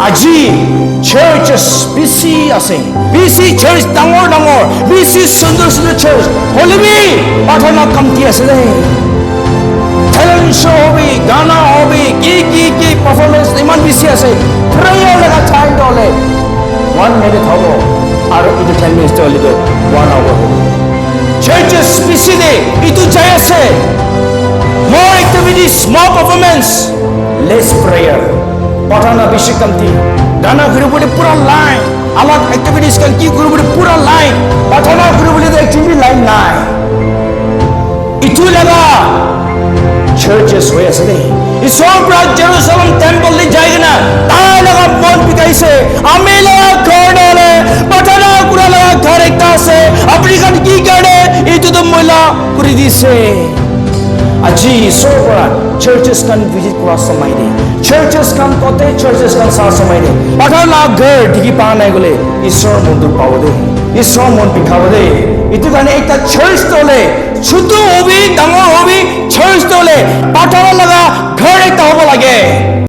আজি churches busy আছে busy church ডাঙৰ busy সুন্দৰ church হলিবি প্ৰাৰ্থনা কমিটি আছে দে talent show হবে গানা হবে কি performance ইমান busy আছে prayer লগা time দলে 1 minute হ'ব আৰু ইটো 10 minutes দলে 1 hour churches busy দে ইটো যাই আছে more activities more performance less prayer প্ৰাৰ্থনা বেছি কমতি গানা কৰিবলৈ পুৰা লাইন আলাদা এক্টিভিটিজ kan কি কৰিবলৈ পুৰা লাইন প্ৰাৰ্থনা কৰিবলৈ একচুয়ালি লাইন নাই ইটো লগা churches হৈ আছে দেই ঈশ্বৰ পৰা জেৰুজালেম টেম্পললৈ যায় না তাৰ লগা মন বিকাইছে আমি লগা ঘৰ দলে প্ৰাৰ্থনা কৰা লগা ঘৰ একটা আছে আপুনি কান কি কৰে এইটো মহিলা কৰি দিছে আজি ঈশ্বৰ পৰা churches kan visit কৰা সময় দে churches kan কতে churches kan সা সময় দে প্ৰাৰ্থনা ঘৰ দেখি পা নাই গলে ঈশ্বৰ মন্দিৰ পাব দে ঈশ্বৰ মন বিখাব দে ইটো কাৰণে একটা church দলে ছোট হবি ডাঙৰ হবি church দলে প্ৰাৰ্থনা লগা ঘৰ এটা হ'ব লাগে